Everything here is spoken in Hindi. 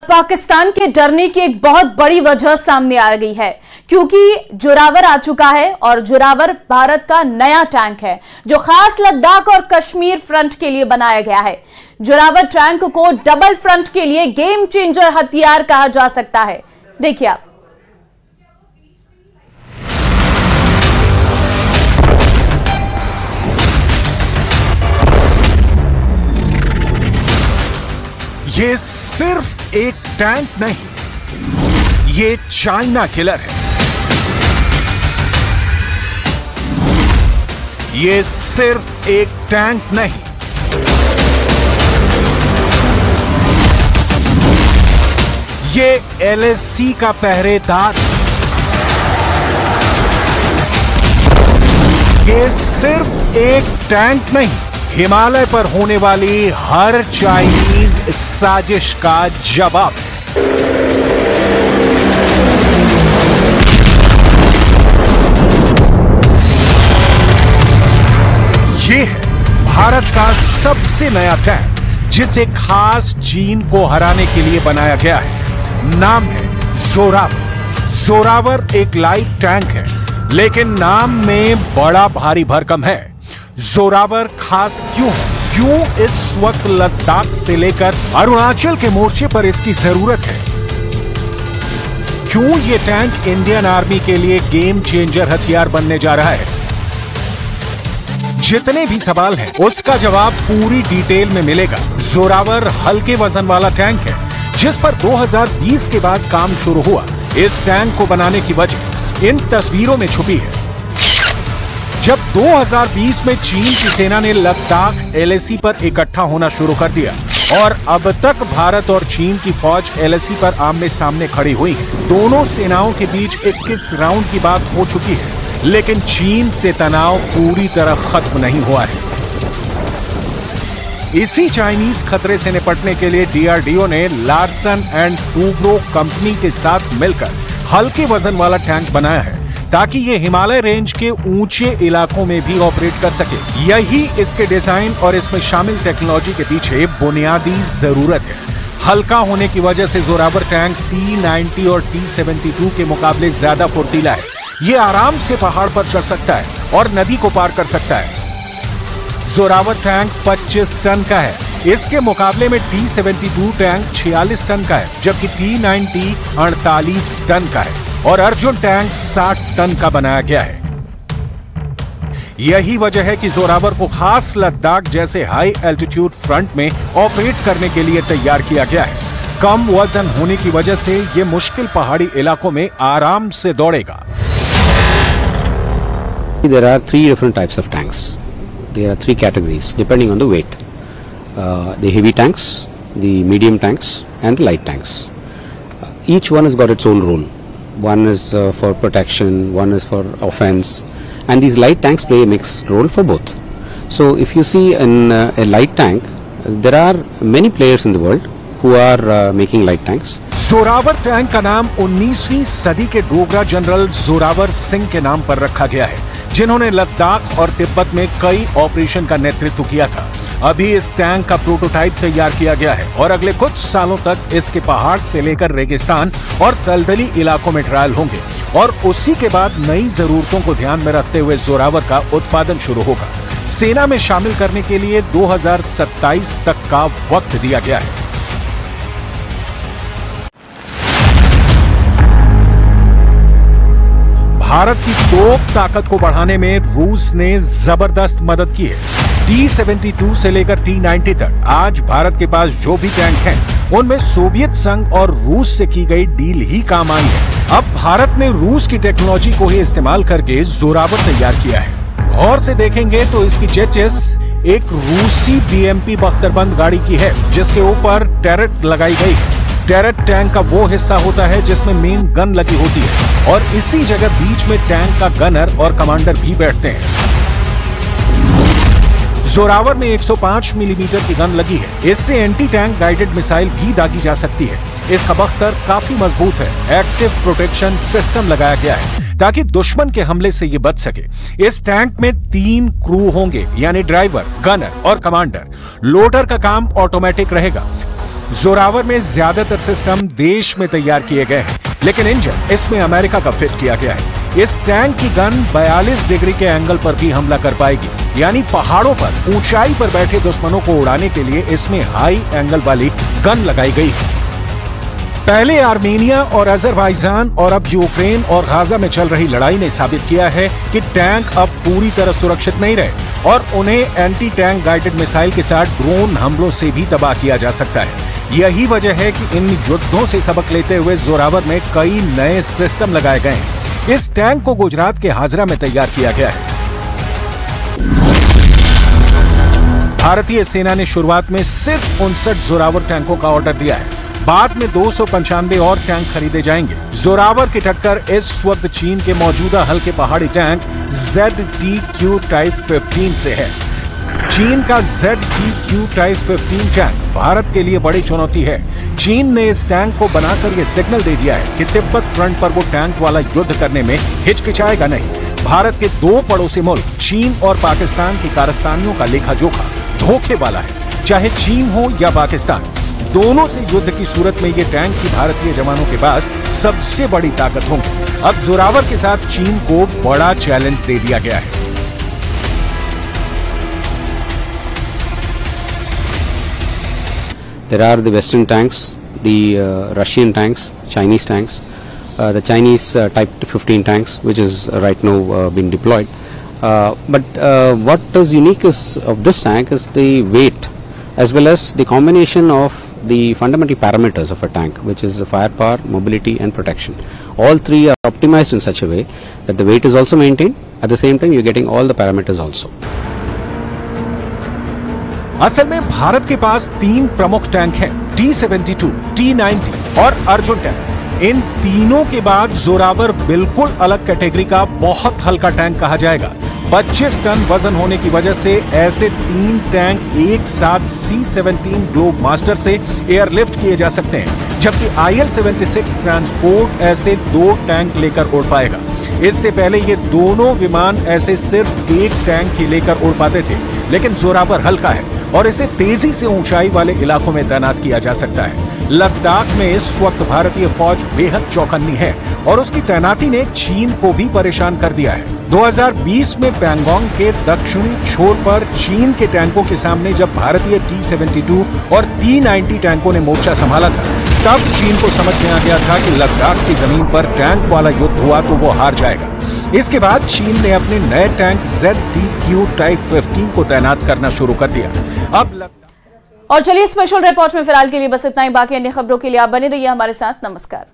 पाकिस्तान के डरने की एक बहुत बड़ी वजह सामने आ गई है, क्योंकि जोरावर आ चुका है और जोरावर भारत का नया टैंक है जो खास लद्दाख और कश्मीर फ्रंट के लिए बनाया गया है। जोरावर टैंक को डबल फ्रंट के लिए गेम चेंजर हथियार कहा जा सकता है। देखिए आप। ये सिर्फ एक टैंक नहीं, ये चाइना किलर है। ये सिर्फ एक टैंक नहीं, ये LAC का पहरेदार। ये सिर्फ एक टैंक नहीं, हिमालय पर होने वाली हर चाइनीज साजिश का जवाब है। ये है भारत का सबसे नया टैंक, जिसे खास चीन को हराने के लिए बनाया गया है। नाम है जोरावर। जोरावर एक लाइट टैंक है, लेकिन नाम में बड़ा भारी भरकम है। जोरावर खास क्यों है? क्यों इस वक्त लद्दाख से लेकर अरुणाचल के मोर्चे पर इसकी जरूरत है? क्यों ये टैंक इंडियन आर्मी के लिए गेम चेंजर हथियार बनने जा रहा है? जितने भी सवाल हैं, उसका जवाब पूरी डिटेल में मिलेगा। जोरावर हल्के वजन वाला टैंक है, जिस पर 2020 के बाद काम शुरू हुआ। इस टैंक को बनाने की वजह इन तस्वीरों में छुपी है। जब 2020 में चीन की सेना ने लद्दाख LAC पर इकट्ठा होना शुरू कर दिया और अब तक भारत और चीन की फौज LAC पर आमने सामने खड़ी हुई है। दोनों सेनाओं के बीच 21 राउंड की बात हो चुकी है, लेकिन चीन से तनाव पूरी तरह खत्म नहीं हुआ है। इसी चाइनीज खतरे से निपटने के लिए DRDO ने लार्सन एंड टूब्रो कंपनी के साथ मिलकर हल्के वजन वाला टैंक बनाया है, ताकि ये हिमालय रेंज के ऊंचे इलाकों में भी ऑपरेट कर सके। यही इसके डिजाइन और इसमें शामिल टेक्नोलॉजी के पीछे बुनियादी जरूरत है। हल्का होने की वजह से जोरावर टैंक T-90 और T-72 के मुकाबले ज्यादा फुर्तीला है। ये आराम से पहाड़ पर चढ़ सकता है और नदी को पार कर सकता है। जोरावर टैंक 25 टन का है। इसके मुकाबले में T-72 टैंक 46 टन का है, जबकि T-90 48 टन का है और अर्जुन टैंक 60 टन का बनाया गया है। यही वजह है कि जोरावर को खास लद्दाख जैसे हाई एल्टीट्यूड फ्रंट में ऑपरेट करने के लिए तैयार किया गया है। कम वजन होने की वजह से यह मुश्किल पहाड़ी इलाकों में आराम से दौड़ेगा। There are 3 different types of tanks. There are 3 categories depending on the weight. The heavy tanks, the medium tanks, and the light tanks. Each one has got its own role. One is for protection, one is for offense, and these light tanks play a mixed role for both. So if you see in a light tank, there are many players in the world who are making light tanks. Zorawar tank का नाम 19वीं सदी के डोगरा जनरल जोरावर सिंह के नाम पर रखा गया है, जिन्होंने लद्दाख और तिब्बत में कई ऑपरेशन का नेतृत्व किया था। अभी इस टैंक का प्रोटोटाइप तैयार किया गया है और अगले कुछ सालों तक इसके पहाड़ से लेकर रेगिस्तान और दलदली इलाकों में ट्रायल होंगे और उसी के बाद नई जरूरतों को ध्यान में रखते हुए जोरावर का उत्पादन शुरू होगा। सेना में शामिल करने के लिए 2027 तक का वक्त दिया गया है। भारत की तोप ताकत को बढ़ाने में रूस ने जबरदस्त मदद की है। T-72 से लेकर T-90 तक आज भारत के पास जो भी टैंक हैं, उनमें सोवियत संघ और रूस से की गई डील ही काम आई है। अब भारत ने रूस की टेक्नोलॉजी को ही इस्तेमाल करके जोरावर तैयार किया है। गौर से देखेंगे तो इसकी चेचिस एक रूसी BMP बख्तरबंद गाड़ी की है, जिसके ऊपर टैरेट लगाई गई है। टैरेट टैंक का वो हिस्सा होता है जिसमें मेन गन लगी होती है और इसी जगह बीच में टैंक का गनर और कमांडर भी बैठते हैं। जोरावर में 105 मिलीमीटर की गन लगी है। इससे एंटी टैंक गाइडेड मिसाइल भी दागी जा सकती है। इसका बख्तर काफी मजबूत है। एक्टिव प्रोटेक्शन सिस्टम लगाया गया है ताकि दुश्मन के हमले से ये बच सके। इस टैंक में 3 क्रू होंगे, यानी ड्राइवर, गनर और कमांडर। लोडर का काम ऑटोमेटिक रहेगा। जोरावर में ज्यादातर सिस्टम देश में तैयार किए गए हैं, लेकिन इंजन इसमें अमेरिका का फिट किया गया है। इस टैंक की गन 42 डिग्री के एंगल पर भी हमला कर पाएगी, यानी पहाड़ों पर ऊंचाई पर बैठे दुश्मनों को उड़ाने के लिए इसमें हाई एंगल वाली गन लगाई गई है। पहले आर्मेनिया और अजरबैजान और अब यूक्रेन और गाजा में चल रही लड़ाई ने साबित किया है कि टैंक अब पूरी तरह सुरक्षित नहीं रहे और उन्हें एंटी टैंक गाइडेड मिसाइल के साथ ड्रोन हमलों से भी तबाह किया जा सकता है। यही वजह है कि इन युद्धों से सबक लेते हुए जोरावर में कई नए सिस्टम लगाए गए हैं। इस टैंक को गुजरात के हाजरा में तैयार किया गया है। भारतीय सेना ने शुरुआत में सिर्फ 59 जोरावर टैंकों का ऑर्डर दिया है। बाद में 295 और टैंक खरीदे जाएंगे। जोरावर की टक्कर इस वक्त चीन के मौजूदा हल्के पहाड़ी टैंक ZTQ टाइप 15 से है। चीन का ZTQ टाइप 15 टैंक भारत के लिए बड़ी चुनौती है। चीन ने इस टैंक को बनाकर यह सिग्नल दे दिया है कि तिब्बत फ्रंट पर वो टैंक वाला युद्ध करने में हिचकिचाएगा नहीं। भारत के दो पड़ोसी मुल्क चीन और पाकिस्तान की कारस्तानियों का लेखा जोखा धोखे वाला है। चाहे चीन हो या पाकिस्तान, दोनों से युद्ध की सूरत में ये टैंक की भारतीय जवानों के पास सबसे बड़ी ताकत होंगे। अब जोरावर के साथ चीन को बड़ा चैलेंज दे दिया गया है। There are the Western tanks, the Russian tanks, Chinese tanks, the Chinese Type 15 tanks, which is right now being deployed. But what is unique of this tank is the weight, as well as the combination of the fundamental parameters of a tank, which is firepower, mobility and protection. All three are optimized in such a way that the weight is also maintained. At the same time, you're getting all the parameters also. असल में भारत के पास 3 प्रमुख टैंक हैं, T-72, T-90 और अर्जुन टैंक। इन तीनों के बाद जोरावर बिल्कुल अलग कैटेगरी का बहुत हल्का टैंक कहा जाएगा। 25 टन वजन होने की वजह से ऐसे 3 टैंक एक साथ C-17 ग्लोब मास्टर से एयरलिफ्ट किए जा सकते हैं, जबकि IL-76 ट्रांसपोर्ट ऐसे 2 टैंक लेकर उड़ पाएगा। इससे पहले ये दोनों विमान ऐसे सिर्फ 1 टैंक ही लेकर उड़ पाते थे, लेकिन जोरावर हल्का है और इसे तेजी से ऊंचाई वाले इलाकों में तैनात किया जा सकता है। लद्दाख में इस वक्त भारतीय फौज बेहद चौकन्नी है और उसकी तैनाती ने चीन को भी परेशान कर दिया है। 2020 में पैंगोंग के दक्षिणी छोर पर चीन के टैंकों के सामने जब भारतीय T-72 और T-90 टैंकों ने मोर्चा संभाला था, तब चीन को समझ में आ गया था कि लद्दाख की जमीन पर टैंक वाला युद्ध हुआ तो वो हार जाएगा। इसके बाद चीन ने अपने नए टैंक ZTQ टाइप 15 को तैनात करना शुरू कर दिया। अब और चलिए स्पेशल रिपोर्ट में फिलहाल के लिए बस इतना ही। बाकी अन्य खबरों के लिए आप बने रहिए हमारे साथ। नमस्कार।